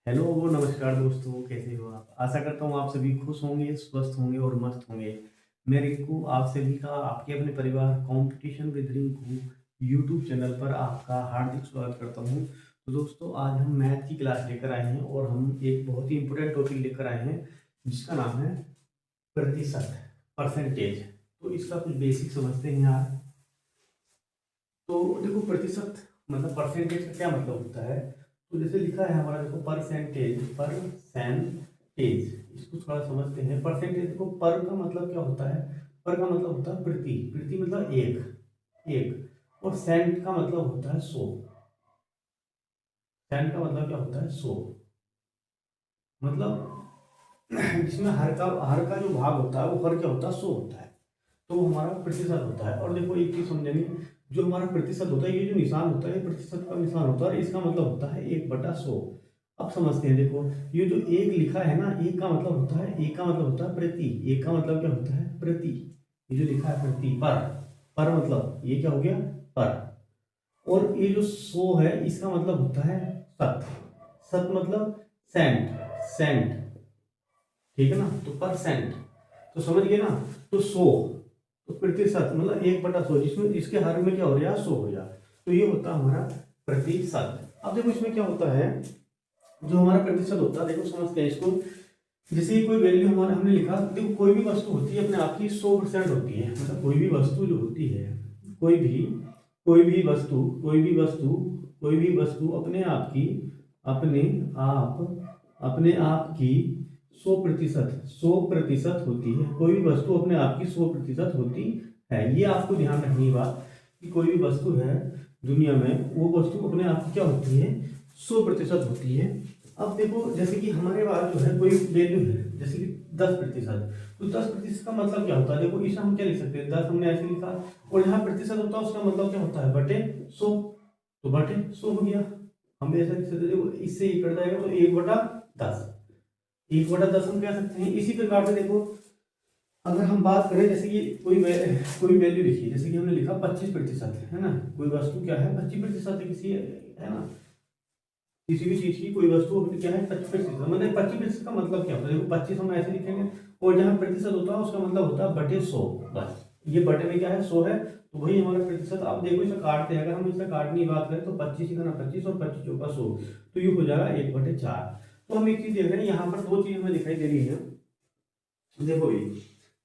Hello नमस्कार दोस्तों, कैसे हो आप? आशा करता हूँ आप सभी खुश होंगे, स्वस्थ होंगे और मस्त होंगे। मैं रिंकू आप सभी का आपके अपने परिवार competition with Rinku YouTube channel पर आपका हार्दिक स्वागत करता हूँ। तो दोस्तों, आज हम मैथ की क्लास लेकर आए हैं और हम एक बहुत ही इंपॉर्टेंट टॉपिक लेकर आए हैं जिसका नाम है प्रतिशत, परसेंटेज। तो इसका कुछ बेसिक समझते हैं यार। तो देखो, प्रतिशत मतलब परसेंटेज का क्या मतलब होता है। तो जैसे लिखा है हमारा, देखो परसेंटेज, परसेंटेज, इसको थोड़ा समझते हैं। परसेंटेज, देखो पर का मतलब क्या होता है। पर का मतलब होता है प्रति, प्रति मतलब एक, एक। और सेंट का मतलब होता है सौ। सेंट का मतलब क्या होता है, सौ। मतलब जिसमें हर का जो भाग होता है वो हर क्या होता है, सौ होता है। तो वो हमारा प्रतिशत होता है। और देखो एक चीज समझेंगे, जो हमारा प्रतिशत होता है, ये जो निशान होता है ये प्रतिशत का निशान होता है और इसका मतलब होता है 1/100। अब समझते हैं, देखो ये जो एक लिखा है ना, एक का मतलब होता है, एक का मतलब होता है प्रति, एक का मतलब क्या होता है प्रति। ये जो लिखा है प्रति, पर मतलब ये क्या हो गया, पर। और ये जो 100 है इसका मतलब होता है शत, शत मतलब सेंट, सेंट। ठीक है ना, तो परसेंट, तो समझ गए ना। तो 100, तो प्रतिशत मतलब 1/100, जिसमें इसके हर में क्या हो रहा है, 100 हो जाए। तो ये होता है हमारा प्रतिशत। अब देखो इसमें क्या होता है, जो हमारा प्रतिशत होता है, देखो समझते हैं इसको। जैसे कोई वैल्यू हमारा हमने लिखा, देखो कोई भी वस्तु होती है अपने आप की 100% होती है। मतलब कोई भी वस्तु जो होती है, कोई भी कोई भी वस्तु कोई भी वस्तु कोई भी वस्तु अपने अपने आप की 100% होती है। कोई भी वस्तु अपने आप की 100% होती है। ये आपको ध्यान रखनी है बात, कि कोई भी वस्तु है दुनिया में, वो वस्तु अपने आप की क्या होती है, 100% होती है। अब देखो, जैसे कि हमारे पास जो है कोई वैल्यू है, जैसे कि 10%। तो 10% का मतलब क्या होता है, देखो इसे हम क्या लिख सकते हैं, 10 हमने ऐसे लिखा। और यहाँ प्रतिशत होता है, उसका मतलब क्या होता है, बटे 100। तो बटे 100 हो गया। हम ऐसा लिख सकते हैं, देखो इससे ये कट जाएगा तो 1/10। 1/10 हम कह सकते हैं। इसी प्रकार से देखो, अगर हम बात करें, जैसे कि कोई वैल्यू लिखी, जैसे कि हमने लिखा 25%, है ना। कोई वस्तु क्या है, 25% है, किसी है ना, किसी भी चीज की कोई वस्तु अपनी क्या है, 25%। मतलब 25% का मतलब क्या होता है, देखो 25 हम ऐसे लिखेंगे। और जहाँ प्रतिशत होता है उसका मतलब होता है बटे 100। बस ये बटे में क्या है, 100 है, तो वही हमारा प्रतिशत। अब देखो इसे काटते हैं, अगर हम इसे काटने की बात करें तो 25 ही करना 25 और 25 चौका 100, तो ये हो जाएगा 1/4। तो हम एक चीज देख रहे हैं, यहाँ पर दो चीज हमें दिखाई दे रही है। देखो ये,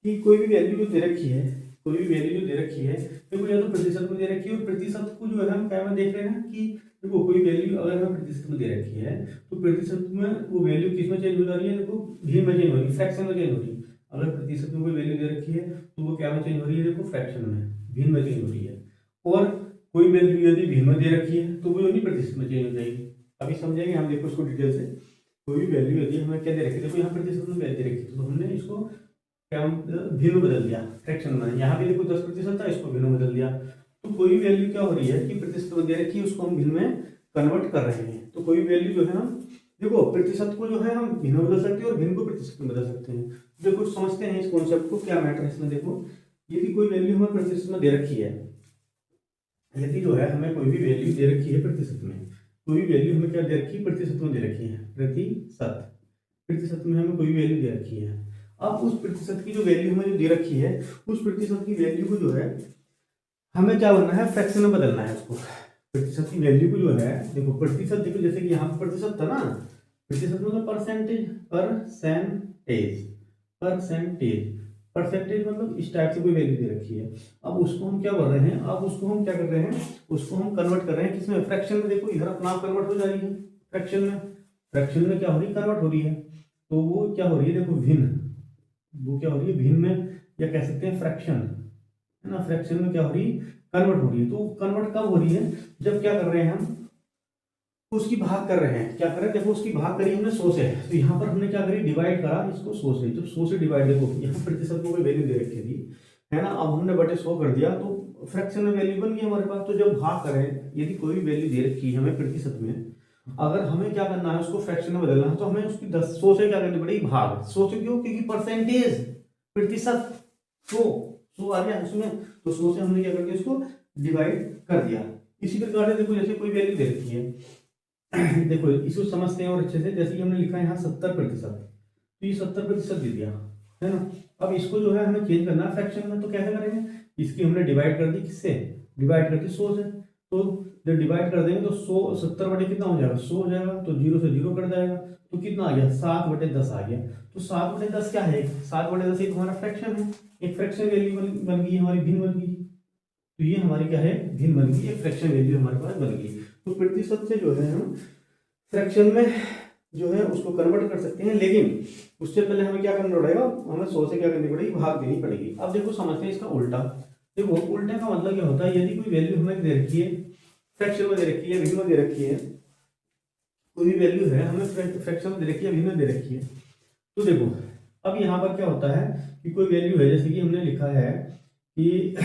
कि कोई भी वैल्यू जो दे रखी है, कोई भी वैल्यू जो दे रखी है, देखो या तो प्रतिशत में दे रखी है, और प्रतिशत को जो है हम क्या में देख रहे हैं कि देखो कोई वैल्यू अगर हमें प्रतिशत में दे रखी है, तो प्रतिशत में वो वैल्यू किस में चेंज हो जा रही है, देखो भिन्न में चेंज हो रही है, फ्रैक्शन में चेंज हो रही है। अगर प्रतिशत में कोई वैल्यू दे रखी है तो वो क्या में चेंज हो रही है, देखो फ्रैक्शन में, भिन्न में चेंज हो रही है। और कोई वैल्यू यदि भिन्न में दे रखी है तो वो नहीं प्रतिशत में चेंज हो जाएगी। अभी समझेंगे हम, देखो इसको डिटेल से। कोई भी वैल्यू यदि हमें क्या दे रखी है, देखो यहाँ प्रतिशत में वैल्यू दे रखी है, तो हमने इसको क्या भिन्न बदल दिया, फ्रैक्शन में। यहाँ पे देखो 10% था, इसको भिन्न बदल दिया। तो कोई वैल्यू क्या हो रही है कि प्रतिशत में दे रखी है, उसको हम भिन्न में कन्वर्ट कर रहे हैं। तो कोई वैल्यू जो है हम, देखो प्रतिशत को जो है हम भिन्न में बदल सकते हैं और भिन्न को प्रतिशत में बदल सकते हैं। देखो समझते हैं इस कॉन्सेप्ट को, क्या मैटर है इसमें। देखो यदि कोई वैल्यू हमें प्रतिशत में दे रखी है, यदि जो है हमें कोई भी वैल्यू दे रखी है प्रतिशत में, कोई भी वैल्यू हमें क्या दे रखी है, प्रतिशत में दे रखी है, प्रतिशत, प्रतिशत में हमें कोई वैल्यू दे रखी है। अब उस प्रतिशत की जो वैल्यू हमें जो दे रखी है, उस प्रतिशत की वैल्यू को जो है हमें क्या करना है, फ्रैक्शन में बदलना है उसको। प्रतिशत की वैल्यू को जो है, देखो प्रतिशत, देखो जैसे कि यहाँ पर प्रतिशत था ना, प्रतिशत मतलब परसेंटेज, परसेंटेज, परसेंटेज, परसेंटेज मतलब इस टाइप से कोई वैल्यू दे रखी है। अब उसको हम क्या कर रहे हैं, अब उसको हम क्या कर रहे हैं, उसको हम कन्वर्ट कर रहे हैं किसमें, फ्रैक्शन में। देखो इधर अपना आप कन्वर्ट हो जा रही है फ्रैक्शन में, फ्रैक्शन में क्या हो रही है, कन्वर्ट हो रही है। तो वो क्या हो रही है, देखो भिन्न, वो क्या हो रही है भिन्न में, या कह सकते हैं फ्रैक्शन, है ना। फ्रैक्शन में क्या हो रही है, कन्वर्ट हो रही है। तो कन्वर्ट कब हो रही है, जब क्या कर रहे हैं हम, उसकी भाग कर रहे हैं। क्या कर रहे हैं, देखो उसकी भाग करी हमने 100 से, तो यहाँ पर हमने क्या करी, डिवाइड करा इसको 100 से। जब 100 से डिवाइड, देखो यहाँ प्रतिशत को कोई वैल्यू दे रखी थी, है ना, अब हमने बटे 100 कर दिया, तो फ्रैक्शन में वैल्यू बन गई हमारे पास। तो जब भाग करें, यदि कोई वैल्यू दे रखी है हमें प्रतिशत में, अगर हमें क्या करना है, उसको फ्रैक्शन में बदलना है, तो हमें उसकी 100 से क्या करनी पड़ेगी, भाग। 100 से क्यों, क्योंकि परसेंटेज, प्रतिशत, 100, 100 आ गया उसमें, तो 100 से हमने क्या कर दिया, इसको डिवाइड कर दिया। इसी प्रकार से देखो, जैसे कोई वैल्यू दे रखी है, देखो इसको समझते हैं और अच्छे से। जैसे कि हमने लिखा है यहाँ 70%, तो ये 70% दे दिया है ना। अब इसको जो है हमें चेंज करना है फ्रैक्शन में, तो कैसे करेंगे, इसकी हमने डिवाइड कर दी, किससे डिवाइड कर दी, 100 से। तो जब डिवाइड कर देंगे तो 100 70 बटे कितना हो जाएगा, 100 हो जाएगा। तो 0 से 0 कट जाएगा, तो कितना आ गया, 7/10 आ गया। तो 7/10 क्या है, 7/10 एक हमारा फ्रैक्शन है, एक फ्रैक्शन वैल्यू बन गई हमारी, भिन्न बन गई। तो ये हमारी क्या है, भिन्न बन गई, एक फ्रैक्शन वैल्यू हमारे पास बन गई। तो प्रतिशत से जो है हम फ्रैक्शन में जो है उसको कन्वर्ट कर सकते हैं, लेकिन उससे पहले हमें क्या करना पड़ेगा, हमें 100 से क्या करनी पड़ेगी, भाग देनी पड़ेगी। अब देखो समझते हैं इसका उल्टा। देखो उल्टे का मतलब क्या होता है, यदि कोई वैल्यू हमें दे रखी है, फ्रैक्शन में दे रखी है, भिन्न में दे रखी है, कोई भी वैल्यू है हमें फ्रैक्शन में दे रखी है, भिन्न में दे रखी है, तो देखो अब यहाँ पर क्या होता है कि कोई वैल्यू है, जैसे कि हमने लिखा है कि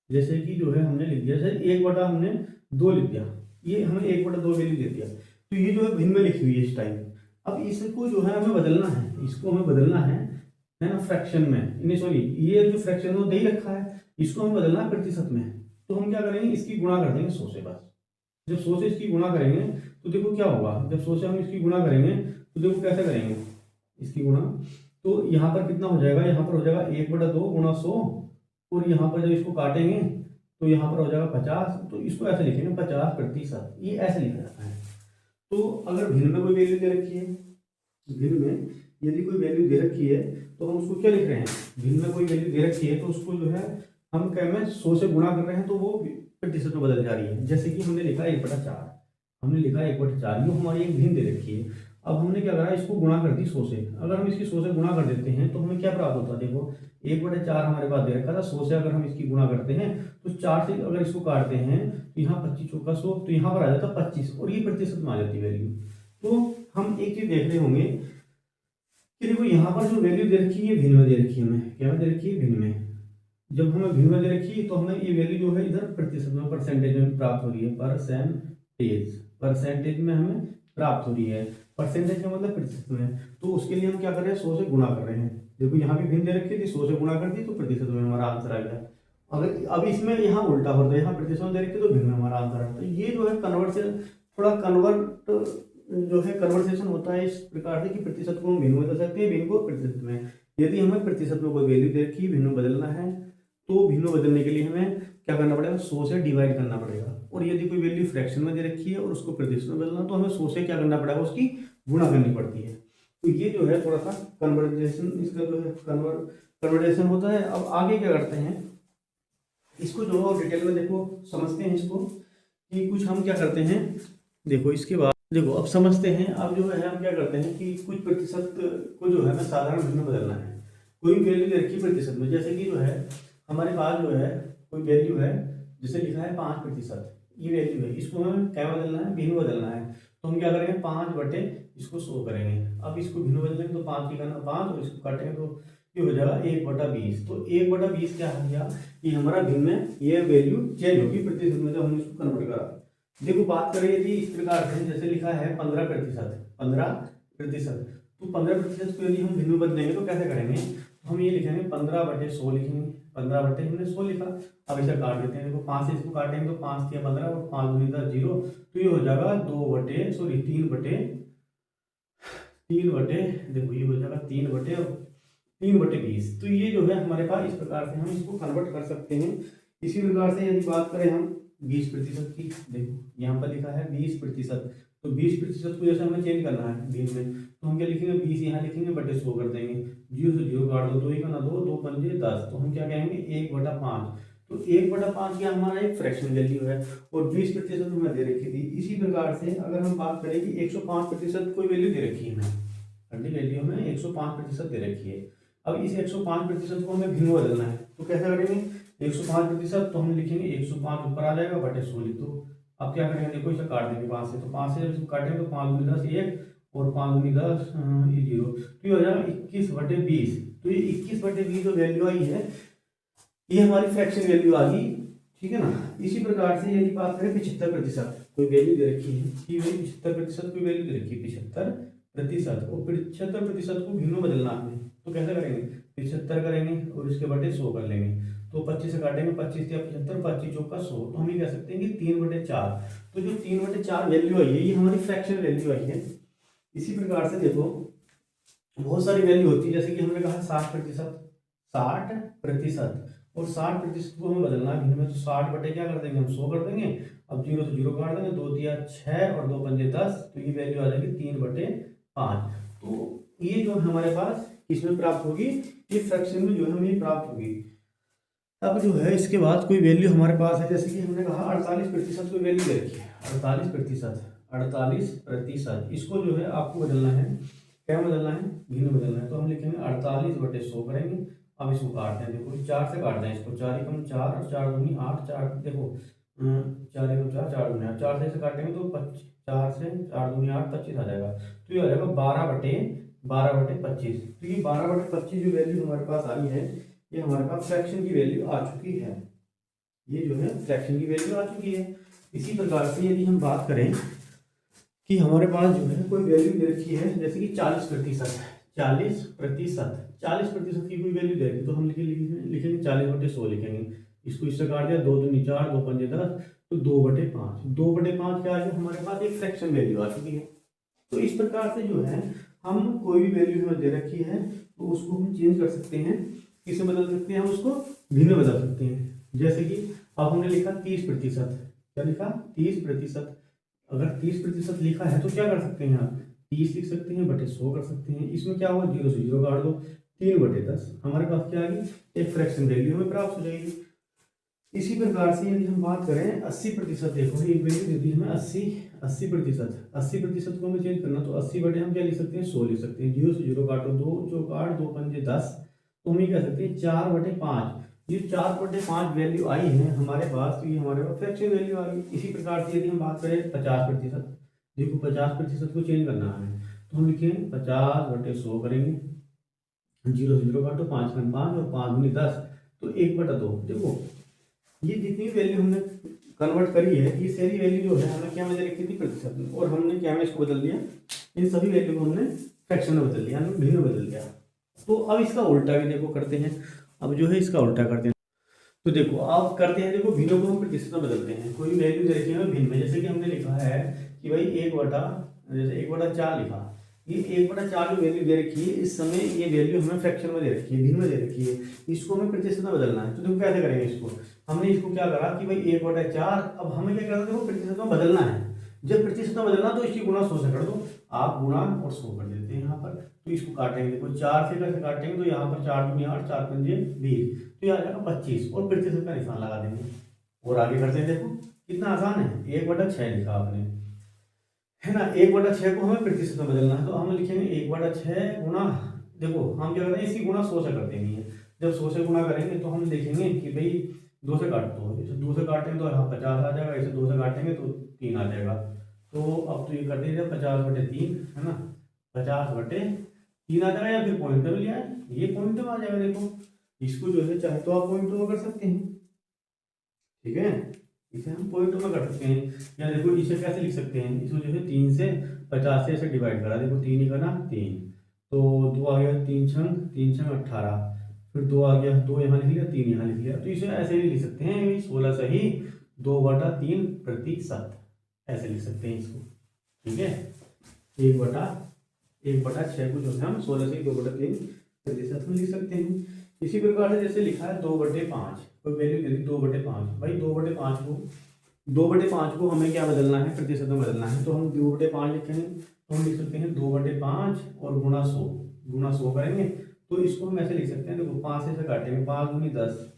जैसे कि जो है हमने लिख दिया, जैसे 1/, हमने 2 लिख दिया, ये हमें 1/2 वैल्यू दे दिया, तो ये जो है भिन्न में लिखी हुई है इस टाइम। अब इसको जो है हमें बदलना है, इसको हमें बदलना है ना, फ्रैक्शन में, नहीं सॉरी, ये जो फ्रैक्शन में दे ही रखा है, इसको हमें बदलना है प्रतिशत में। तो हम क्या करेंगे, इसकी गुणा कर देंगे 100 से बस। जब 100 से इसकी गुणा करेंगे तो देखो क्या होगा, जब 100 से हम इसकी गुणा करेंगे तो देखो कैसे करेंगे इसकी गुणा, तो यहाँ पर कितना हो जाएगा, यहाँ पर हो जाएगा 1/2 गुणा 100, और यहाँ पर जब इसको काटेंगे तो यहाँ पर हो जाएगा 50। तो इसको ऐसे लिखेंगे 50%, ये ऐसे लिखा जाता है। तो अगर भिन्न में कोई वैल्यू दे रखी है, भिन्न में यदि कोई वैल्यू दे रखी है तो हम उसको क्या लिख रहे हैं, भिन्न में कोई वैल्यू दे रखी है तो उसको जो है हम क्या में 100 से गुणा कर रहे हैं, तो वो प्रतिशत में बदल जा रही है। जैसे कि हमने लिखा 1/4, हमने लिखा 1/4, ये हमारी एक भिन्न दे रखी है। अब हमने क्या करा, इसको गुणा कर दी 100 से। अगर हम इसकी 100 से गुणा कर देते हैं तो हमें क्या प्राप्त होता है, देखो 1/4 हमारे पास दे रखा था, 100 से अगर हम इसकी गुणा करते हैं तो 4 से अगर इसको काटते हैं तो यहाँ 25 चौका 100, तो यहाँ पर आ जाता 25, और ये प्रतिशत में आ जाती वैल्यू। तो हम एक चीज देख रहे होंगे कि देखो यहाँ पर जो वैल्यू दे रखी है भिन्न में दे रखी है, हमें क्या में दे रखी है, भिन्न में। जब हमें भिन्न में दे रखी है तो हमें ये वैल्यू जो है इधर प्रतिशत में, परसेंटेज में प्राप्त हो रही है, परसेंटेज में हमें प्राप्त हो रही है। परसेंटेज का मतलब प्रतिशत में, तो उसके लिए हम क्या कर रहे हैं, 100 से गुणा कर रहे हैं। देखो यहाँ भी भिन्न दे रखी थी, 100 से गुणा कर दी तो प्रतिशत में हमारा आंसर आ गया। अगर अब इसमें यहाँ उल्टा होता है, यहाँ प्रतिशत में दे रखी तो भिन्न में हमारा आंसर आता है। ये जो है कन्वर्ट से थोड़ा कन्वर्ट जो है कन्वर्सेशन होता है इस प्रकार से कि प्रतिशत को हम भिन्न में दे सकते हैं, भिन्न को प्रतिशत में। यदि हमें प्रतिशत में कोई वैल्यू दे रखी है, भिन्न बदलना है, तो भिन्न बदलने के लिए हमें क्या करना पड़ेगा, 100 से डिवाइड करना पड़ेगा। और यदि कोई वैल्यू फ्रैक्शन में दे रखी है और उसको प्रतिशत में बदलना, तो हमें 100 से क्या करना पड़ेगा, उसकी गुणा करनी पड़ती है। तो ये जो है थोड़ा सा कन्वर्जेशन, इसका जो है कन्वर्जेशन होता है। अब आगे क्या करते हैं, इसको जो है डिटेल में देखो समझते हैं इसको, कि कुछ हम क्या करते हैं, देखो इसके बाद देखो अब समझते हैं। अब जो है हम क्या करते हैं कि कुछ प्रतिशत को जो है हमें साधारण भिन्न में बदलना है। कोई वैल्यू दे रखी प्रतिशत में, जैसे कि जो है हमारे पास जो है कोई वैल्यू है, जैसे लिखा है 5%, ये वैल्यू है, इसको हमें क्या बदलना है, भिन्न बदलना है। तो हम क्या करेंगे, 5 इसको 100 करेंगे। अब इसको भिन्न बदलेंगे तो 5 की करना 5, और इसको काटेंगे तो ये हो जाएगा 1/20। तो 1/20 क्या हो गया, ये हमारा भिन्न में ये वैल्यू चेंज होगी प्रतिशत में, जब हमने इसको कन्वर्ट करा। देखो बात करें यदि इस प्रकार से, जैसे लिखा है 15%, तो 15% को यदि हम भिन्न में बदलेंगे तो कैसे करेंगे, तो हम ये लिखेंगे 15/100 लिखेंगे, 15/हमने 100 लिखा। अब इसे काट देते हैं, देखो 5 से इसको काटेंगे तो 5 या 15 और 5 दूनी 10 0, तो ये हो जाएगा 3/, देखो ये हो जाएगा 3/20। तो ये जो है हमारे पास इस प्रकार से हम इसको कन्वर्ट कर सकते हैं। इसी प्रकार से यदि बात करें हम 20% की, देखो यहाँ पर लिखा है 20%, तो 20% को जैसे हमें चेंज करना है भिन्न में, तो हम क्या लिखेंगे, 20 यहाँ लिखेंगे बटे 100 कर देंगे, 0 से 0 काट दो, 2 ही करना 2, 2 पंजे 10, तो हम क्या कहेंगे 1/5। तो 1/5 क्या हमारा एक फ्रैक्शन वैल्यू है, और 20% हमें दे रखी थी। इसी प्रकार से अगर हम बात करें कि 105% कोई वैल्यू दे रखी है हमें, अगली वैल्यू हमें 105% दे रखी है। अब इस 105% को हमें भिन्न बदलना है, तो कैसे करेंगे, 105%, तो हम लिखेंगे 105 ऊपर आ जाएगा बटे 100 लिख दो। अब क्या करेंगे, देखो इसे काट देंगे 5 से, तो 5 से जब इसको काटेंगे तो 5 दूनी 10 1, और 5 दूनी 10 ये 0, तो ये हो जाएगा 21/20। तो ये 21/20 जो वैल्यू आई है, ये हमारी फ्रैक्शन वैल्यू आ गई, ठीक है ना। इसी प्रकार से यदि बात करें 75%, कोई वैल्यू दे रखी है कि भाई 75% कोई वैल्यू दे रखी है 75%, और 75% को भिन्न में बदलना है, तो कैसे करेंगे, 75 करेंगे और इसके बटे 100 कर लेंगे। तो 25 से काटेंगे, 25 या 75, 25 चौका 100, तो हम ये कह सकते हैं कि 3/4। तो जो 3/4 वैल्यू आई है ये हमारी फ्रैक्शन वैल्यू आई है। इसी प्रकार से देखो बहुत सारी वैल्यू होती है, जैसे कि हमने कहा 60%, 60%, और 60% को हमें बदलना है भिन्न में, तो 60 बटे क्या कर देंगे हम 100 कर देंगे। अब 0 से 0 काट देंगे, 2 दिया 6 और 2 पंजे 10, तो ये वैल्यू आ जाएगी 3/5। तो ये जो हमारे पास इसमें प्राप्त होगी, ये फ्रैक्शन में जो है हमें प्राप्त होगी। अब जो है इसके बाद कोई वैल्यू हमारे पास है, जैसे कि हमने कहा 48% कोई वैल्यू दे रखी है, 48%, 48%, इसको जो है आपको बदलना है, क्या बदलना है, भिन्न बदलना है। तो हम लिखेंगे 48/100 करेंगे। अब इसको काटते हैं, देखो 4 से काटते हैं इसको, 4 एकम 4 और 4 दूनी 8, 4 देखो 4 एकम 4, 4 दूनी 8, 4 से इसे काटेंगे तो 4 से 4 दूनी 8, 25 आ जाएगा। तो ये आ जाएगा 12/25। तो ये 12/25 जो वैल्यू हमारे पास आई है, ये हमारे पास फ्रैक्शन की वैल्यू आ चुकी है। ये जो है फ्रैक्शन की वैल्यू आ चुकी है। इसी प्रकार से यदि हम बात करें कि हमारे पास जो है कोई वैल्यू दे रखी है, जैसे कि 40%, 40% की कोई वैल्यू दे रखी, तो हम लिखेंगे 40/100 लिखेंगे। इसको इससे काट दिया, 2 दूनी 4, 2 पंजे 10, तो 2/5। 2/5 क्या है, हमारे पास एक फ्रैक्शन वैल्यू आ चुकी है। तो इस प्रकार से जो है हम कोई भी वैल्यू हमें दे रखी है तो उसको हम चेंज कर सकते हैं, किसे बदल सकते हैं, हम उसको भिन्न बदल सकते हैं। जैसे कि अब हमने लिखा 30%, क्या लिखा 30%। अगर 30% लिखा है तो क्या कर सकते हैं आप, 30 लिख सकते हैं बटे 100 कर सकते हैं। इसमें क्या होगा, 0 से 0 काट दो, 3/10, हमारे पास क्या आ गई, एक फ्रैक्शन वैल्यू हमें प्राप्त हो जाएगी। इसी प्रकार से यदि हम बात करें 80%, देखो एक वैल्यू देती है हमें 80% को हमें चेंज करना, तो 80 बटे हम क्या लिख सकते हैं, 100 लिख सकते हैं। 0 से 0 काटो, 2 चौक 8, 2 पंजे 10, तो हम ये कह सकते हैं 4/5। ये 4/5 वैल्यू आई है हमारे पास, तो ये हमारे पास फ्रैक्शन वैल्यू आ गई। इसी प्रकार से यदि हम बात करें 50%, देखो 50% को चेंज करना है, तो हम लिखेंगे 50/100 करेंगे। 0 से 0 काटो, 5 का 5 और 5 दूनी 10, तो 1/2। देखो ये जितनी वैल्यू हमने कन्वर्ट करी है, ये सारी वैल्यू जो है हमें क्या में दे रखी थी, प्रतिशत में, और हमने क्या में इसको बदल दिया, इन सभी वैल्यू को हमने फ्रैक्शन में बदल दिया, हमने भिन्न बदल दिया। तो अब इसका उल्टा भी देखो करते हैं। अब जो है इसका उल्टा करते हैं, तो देखो आप करते हैं, देखो भिन्नों को हम प्रतिशत में बदलते हैं। कोई वैल्यू दे रखी है भिन्न में, जैसे कि हमने लिखा है कि भाई 1/4 लिखा, ये 1/4 जो वैल्यू दे रखी है, इस समय ये वैल्यू हमें फ्रैक्शन में दे रखी है, भिन्न में दे रखी है, इसको हमें प्रतिशत में बदलना है। तो देखो कैसे करेंगे इसको, हमने इसको क्या करा कि भाई 1/4, अब हमें क्या करना है, देखो प्रतिशत में बदलना है। जब प्रतिशत में बदलना तो इसकी गुणा 100 से कर दो, आप गुणा और 100 कर देते हैं यहाँ पर। तो इसको काटेंगे, देखो 4 से कैसे काटेंगे, तो यहाँ पर 4 दूनी 8, 4 पंजे 20, तो ये आ जाएगा 25, और प्रतिशत का निशान लगा देंगे और आगे करते हैं। देखो कितना आसान है, 1/6 लिखा आपने, है ना। 1/6 को हमें प्रतिशत में बदलना है, तो हम लिखेंगे 1/6 गुणा, देखो हम क्या करते हैं, इसी गुणा 100 से कर देंगे। जब 100 से गुणा करेंगे तो हम देखेंगे कि भाई 2 से काट दो, इसे 2 से काटेंगे तो यहाँ 50 आ जाएगा, इसे 2 से काटेंगे तो 3 आ जाएगा। तो अब तो ये कर दीजिए 50/3, है ना, 50/3 आ जाएगा, या फिर पॉइंट में लिया है, ये पॉइंट में आ जाएगा। देखो इसको जो है चाहे तो आप पॉइंट में कर सकते हैं, ठीक है, इसे हम पॉइंट में कर सकते हैं। या देखो इसे कैसे लिख सकते हैं, इसको जो है 3 से 50 से ऐसे डिवाइड करा, देखो 3 ही करना 3, तो 2 आ गया, 3 छंग 18, फिर 2 आ गया, 2 यहाँ लिख लिया, 3 यहाँ लिख लिया। तो इसे ऐसे भी लिख सकते हैं 16 से ही 2/3%, ऐसे लिख सकते हैं इसको, ठीक है। 1/6 को जो है हम 16 से 2/3% में लिख सकते हैं। इसी प्रकार से जैसे लिखा है 2/5, कोई वैल्यू दे दी 2/5, भाई 2/5 को हमें क्या बदलना है, प्रतिशत में बदलना है। तो हम 2/5 लिखेंगे, तो हम लिख सकते हैं 2/5 और गुणा 100 करेंगे। तो इसको हम ऐसे लिख सकते हैं, देखो 5 से काटेंगे, 5 दूनी 10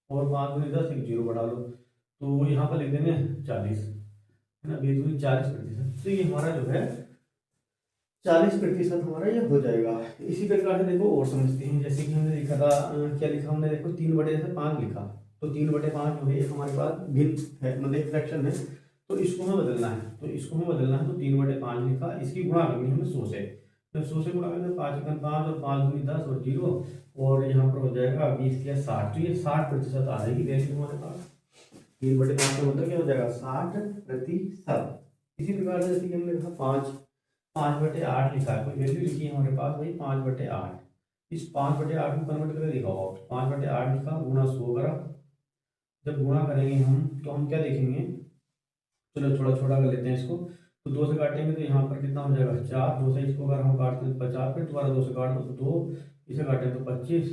और 5 दूनी 10, एक 0 बढ़ा लो, तो यहाँ पर लिख देंगे 40, है ना, 20 दूनी 40%। तो ये हमारा जो है 40% हमारा ये हो जाएगा। इसी प्रकार से देखो और समझते हैं, जैसे कि हमने लिखा था, क्या लिखा हमने, देखो 3/5 लिखा, तो 3/5 जो है एक हमारे पास भिन्न है, मतलब फ्रैक्शन है, तो इसको हमें बदलना है, तो 3/5 लिखा, इसकी गुणा करनी है हमें 100 से, तो 100 से गुणा करेंगे, 5 एकम 5 और 5 दूनी 10 और 0, और यहाँ पर हो जाएगा 20 या 60, तो ये 60% आ जाएगी वैल्यू हमारे पास। 3/5 का मतलब क्या हो जाएगा, 60%। इसी प्रकार से जैसे कि हमने लिखा 5/8 लिखा है, कोई वैल्यू लिखी है हमारे पास भाई 5/8, इस 5/8 को कन्वर्ट करके दिखाओ आप। 5/8 लिखा, गुणा 100 करा। जब गुणा करेंगे हम तो हम क्या देखेंगे, चलो थोड़ा छोटा कर लेते हैं इसको। तो 2 से काटेंगे तो यहाँ पर कितना हो जाएगा 4, 2 से इसको अगर हम काटते हैं तो 50, फिर दोबारा 2 से काट दो तो 2, इसे काटें तो 25।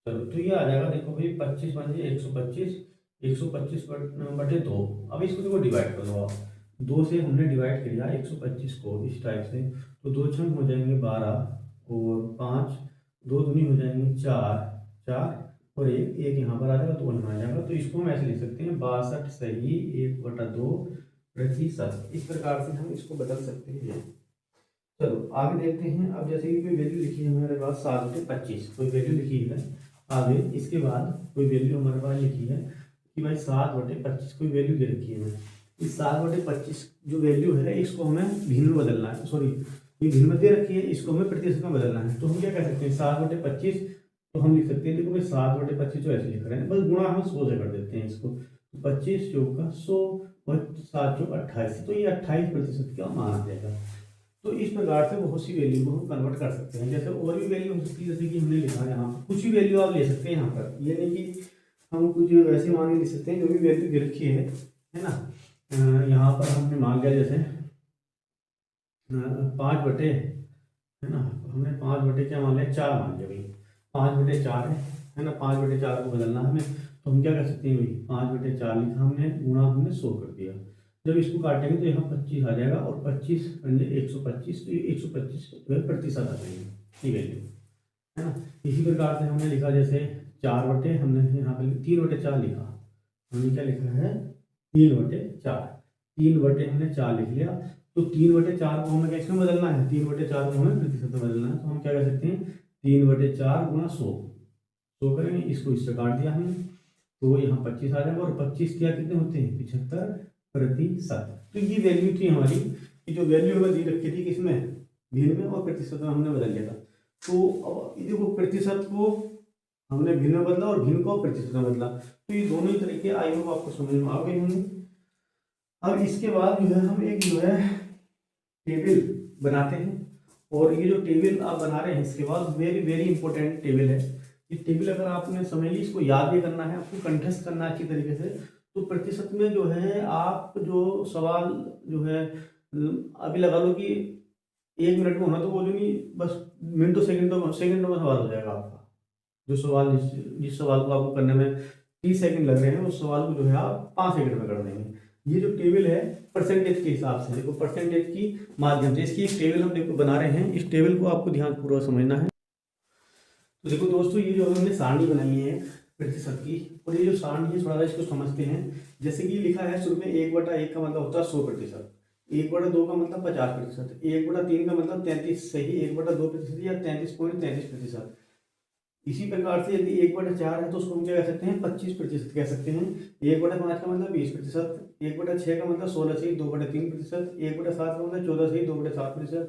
चलो तो ये आ जाएगा, देखो भाई 25 बन जाए 125, 125/2। अब इसको देखो डिवाइड कर दो आप। 2 से हमने डिवाइड किया 125 को इस टाइप से, तो 2 छंग हो जाएंगे 12 और 5, 2 दूनी हो जाएंगे 4, 4 और एक यहाँ पर आ जाएगा, 2 यहाँ आ जाएगा। तो इसको हम ऐसे लिख सकते हैं 62 सही 1/2%। इस प्रकार से हम इसको बदल सकते हैं। चलो आगे देखते हैं। अब जैसे कि कोई वैल्यू लिखी है हमारे पास 7/25, कोई वैल्यू लिखी है आगे, इसके बाद कोई वैल्यू हमारे पास लिखी है कि भाई 7/25 कोई वैल्यू दे रखी है हमें। इस 7/25 जो वैल्यू है इसको हमें भिन्न में बदलना है, सॉरी ये भिन्न में दे रखी है, इसको हमें प्रतिशत में बदलना है। तो हम क्या कह सकते हैं 7/25, तो हम लिख सकते हैं, देखो भाई 7/25 जो ऐसे लिख रहे हैं, बस गुणा हम 100 से कर देते हैं इसको। 25 चौक का 100 और 7 चौक 28, तो ये 28% का मान आ जाएगा। तो इस प्रकार से बहुत सी वैल्यू को हम कन्वर्ट कर सकते हैं। जैसे और भी वैल्यू हो सकती है, जैसे कि हमने लिखा है यहाँ पर कुछ भी वैल्यू आप ले सकते हैं यहाँ पर, ये नहीं कि हम कुछ वैसे मान के लिख सकते हैं। जो भी वैल्यू दे रखी है ना, यहाँ पर हमने मान लिया जैसे 5 बटे, है ना, हमने 5 बटे क्या मान लिया 4 मान लिया भाई, 5/4 है ना। 5/4 को बदलना हमें, तो हम क्या कर सकते हैं भाई 5/4 लिखा हमने, गुणा हमने 100 कर दिया। जब इसको काटेंगे तो यहाँ 25 आ जाएगा और 25 125, तो ये 125% आ जाएंगे ये वैल्यू, है ना। इसी प्रकार से हमने लिखा जैसे 4 बटे, हमने यहाँ पर 3/4 लिखा, हमने क्या लिखा है 3/4, 3 बटे हमने 4 लिख लिया। तो 3/4 को हमें कैसे में बदलना है, 3/4 को हमें प्रतिशत में बदलना है। तो हम क्या कर सकते हैं 3/4 गुणा 100 करेंगे, इसको इससे काट दिया हमने, तो यहाँ 25 आ जाएगा। और 25 क्या कितने होते हैं 75%। तो ये वैल्यू थी हमारी, कि जो वैल्यू हमें दी रखी थी किसमें भिन्न में, और प्रतिशत में हमने बदल लिया था। तो अब देखो प्रतिशत को हमने भिन्न में बदला और भिन्न को प्रतिशत में बदला, तो ये दोनों ही तरीके आई होप आपको समझ में आ गए होंगे। अब इसके बाद जो है हम एक जो है टेबल बनाते हैं, और ये जो टेबल आप बना रहे हैं इसके बाद वेरी वेरी इंपॉर्टेंट टेबल है। ये टेबल अगर आपने समझ ली, इसको याद भी करना है, आपको कंठस्थ करना है अच्छी तरीके से। तो प्रतिशत में जो है आप जो सवाल जो है अभी लगा लो कि 1 मिनट में होना, तो वो जो नहीं बस मिनटों सेकंडों में सवाल हो जाएगा आपका। जो सवाल जिस सवाल को आपको करने में 30 सेकंड लग रहे हैं, उस सवाल को जो है आप 5 सेकंड में कर देंगे। ये जो टेबल है परसेंटेज के हिसाब से, देखो परसेंटेज की माध्यम से इसकी एक टेबल हम देखो बना रहे हैं। इस टेबल को आपको ध्यानपूर्वक समझना है। तो देखो दोस्तों, ये जो हमने सारणी बनाई है प्रतिशत की, और ये जो सारणी है थोड़ा सा इसको समझते हैं। जैसे कि लिखा है शुरू में 1/1 का मतलब होता है 100%, 1/2 का मतलब 50%, 1/3 का मतलब 33 सही 1/2% या 33.33%। इसी प्रकार से यदि 1/4 है तो उसको हम क्या कह सकते हैं 25% कह सकते हैं। 1/5 का मतलब 20%, 1/6 का मतलब 16 सही 2/3%, 1/7 का मतलब 14 सही 2/7%,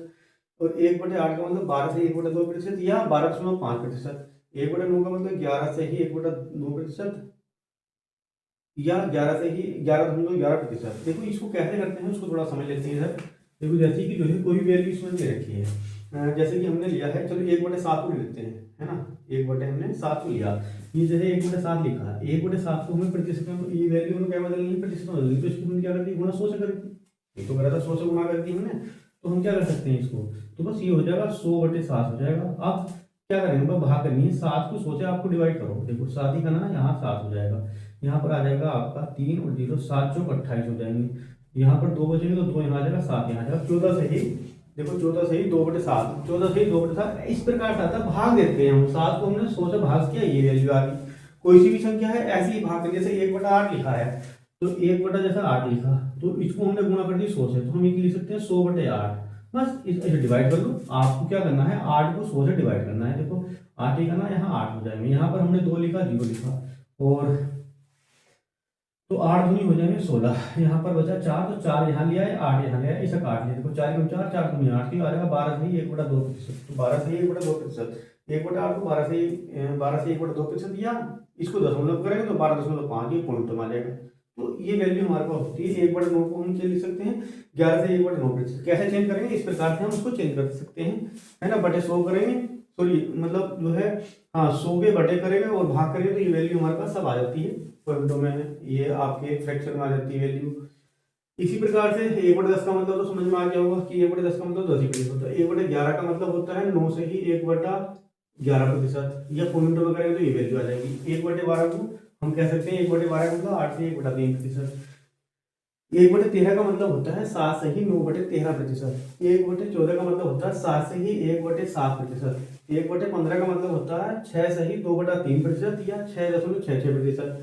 और 1/8 का मतलब 12 सही 1/2% या 12.5%, 1/9 का मतलब 11 सही 1/9% या 11 सही 11.11%। देखो इसको कैसे करते हैं उसको थोड़ा समझ लेते हैं सर। देखो जैसे कि जो है कोई वैल्यू इसमें दे रखी है, जैसे कि हमने लिया है, चलो 1/7 को लेते हैं, है ना, 1/7 को लिया। ये जैसे 1/7 लिखा है, 1/7 को हमें प्रतिशत में, ये वैल्यू में क्या बदलनी है प्रतिशत में बदलनी, तो इसको हम क्या करते हैं गुणा 100 से करते, ये तो करा था 100 से गुणा कर दी हमने। तो हम क्या कर सकते हैं इसको, तो बस ये हो जाएगा 100/7 हो जाएगा। अब क्या करेंगे, बस भाग करनी है, 7 को 100 से आपको डिवाइड करो, देखो 7 ही करना है, यहाँ 7 हो जाएगा, यहाँ पर आ जाएगा आपका 3 और 0 7 चौक 28 हो जाएंगे। यहाँ पर 2 बचेंगे तो 2 यहाँ आ जाएगा 7 यहाँ आ जाएगा, 14 सही, देखो 14 सही 2/7, 14 सही 2/7। इस प्रकार से आता है, भाग देते हैं हम, 7 को हमने 100 से भाग किया, ये वैल्यू आ गई। कोई सी भी संख्या है ऐसे ही भाग करिए, जैसे 1/8 लिखा है, तो 1/8 लिखा, तो इसको हमने गुणा कर दी 100 से, तो हम ये लिख सकते हैं 100/8। बस इसे डिवाइड कर लो, आपको क्या करना है 8 को 100 से डिवाइड करना है। देखो 8 ही करना, यहाँ 8 हो जाएंगे, यहाँ पर हमने 2 लिखा 0 लिखा, और तो 8 दूनी हो जाएंगे 16, यहाँ पर बचा 4, तो 4 यहाँ लिया है 8 यहाँ लिया है, इसे काट लिया, देखो 4 4 4 दूनी 8 की आ जाएगा 12 सही 1/2%, तो 12 सही 1/2%, 1/8 को 12 से 1/2%, या इसको दशमलव करेंगे तो 12.5 ये पॉइंट आ जाएगा। तो ये वैल्यू हमारे पास होती है। 1/9 को हम चेंज लिख सकते हैं 11 से 1/9%। कैसे चेंज करेंगे, इस प्रकार से हम उसको चेंज कर सकते हैं, है ना, बटे 100 करेंगे, सॉरी मतलब जो है, हाँ 100 के बटे करेंगे और भाग करेंगे तो ये वैल्यू हमारे पास सब आ जाती है पॉइंटों में, ये आपके फ्रैक्शन में आ जाती है वैल्यू। इसी प्रकार से 1/10 का मतलब तो समझ में आ गया होगा कि 1/10 का मतलब 10% होता है। 1/11 का मतलब होता है 9 से ही 1/11%, या पॉइंटों में करेंगे तो ये वैल्यू आ जाएगी। 1/12 को हम कह सकते हैं 1/12 का मतलब 8 से 1/3%। 1/13 का मतलब होता है 7 से ही 9/13%। 1/14 का मतलब होता है 7 से ही 1/7%। 1/15 का मतलब होता है 6 से ही 2/3% या 6.66%।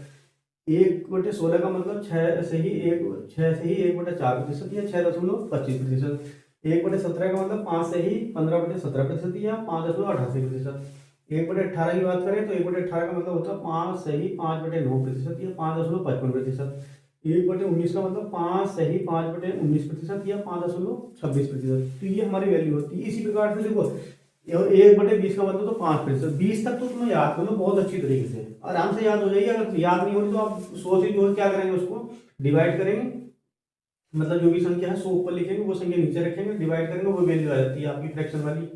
1/16 का मतलब 6 से ही 1/4% या 6.25%। 1/17 का मतलब 5 से ही 15/17% या 5.88%। 1/18 की बात करें तो 1/18 का मतलब होता है 5 से ही 5/9% या 5.55%। 1/19 का मतलब 5 से ही 5/19% या 5.26%। तो ये हमारी वैल्यू होती है। इसी प्रकार से देखो 1/20 का मतलब तो 5%। 20 तक तो तुम्हें याद कर लो बहुत अच्छी तरीके से, आराम से याद हो जाएगी। अगर याद नहीं होगी तो आप 100 से जो क्या करेंगे, उसको डिवाइड करेंगे, मतलब जो भी संख्या है 100 ऊपर लिखेंगे, वो संख्या नीचे रखेंगे, डिवाइड करेंगे, वो वैल्यू आ जाती है आपकी फ्रैक्शन वाली।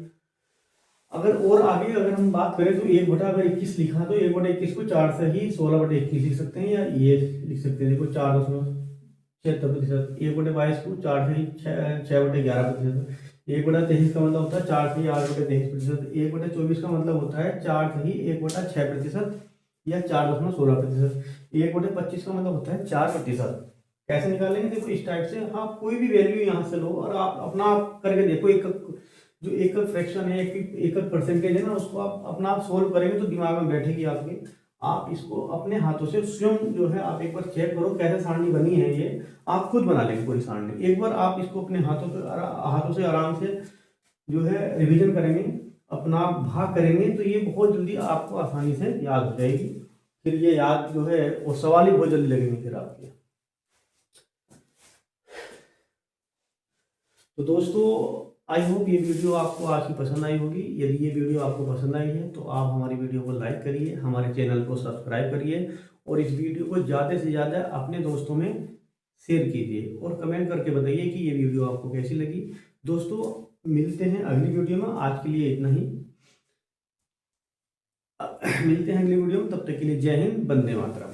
अगर और आगे अगर हम बात करें तो 1/21 लिखा तो 1/21 को 4 से ही 16/21 लिख सकते हैं, या ये लिख सकते हैं, देखो 4.76%। 1/22 को 4 से ही 6/11%। 1/23 का मतलब होता है 4 से ही 8/23%। 1/24 का मतलब होता है 4 से ही 1/6% या 4.16%। 1/25 का मतलब होता है 4%। कैसे निकालेंगे, देखो इस टाइप से, हाँ कोई भी वैल्यू यहाँ से लो और आप अपना आप करके देखो। एक जो एक फ्रैक्शन है, एक परसेंटेज है ना, उसको आप अपना आप सोल्व करेंगे तो दिमाग में बैठेगी आपके। आप इसको अपने हाथों से स्वयं जो है आप एक बार चेक करो कैसे सारणी बनी है, ये आप खुद बना लेंगे पूरी सारणी। एक बार आप इसको अपने हाथों से आराम से जो है रिवीजन करेंगे, अपना भाग करेंगे, तो ये बहुत जल्दी आपको आसानी से याद हो जाएगी। फिर ये याद जो है वो सवाल ही बहुत जल्दी लगेंगे फिर आपके। तो दोस्तों आई होप ये वीडियो आपको आज की पसंद आई होगी। यदि ये वीडियो आपको पसंद आई है तो आप हमारी वीडियो को लाइक करिए, हमारे चैनल को सब्सक्राइब करिए और इस वीडियो को ज़्यादा से ज़्यादा अपने दोस्तों में शेयर कीजिए और कमेंट करके बताइए कि ये वीडियो आपको कैसी लगी। दोस्तों मिलते हैं अगली वीडियो में, आज के लिए इतना ही। मिलते हैं अगली वीडियो में, तब तक के लिए जय हिंद, वंदे मातरम।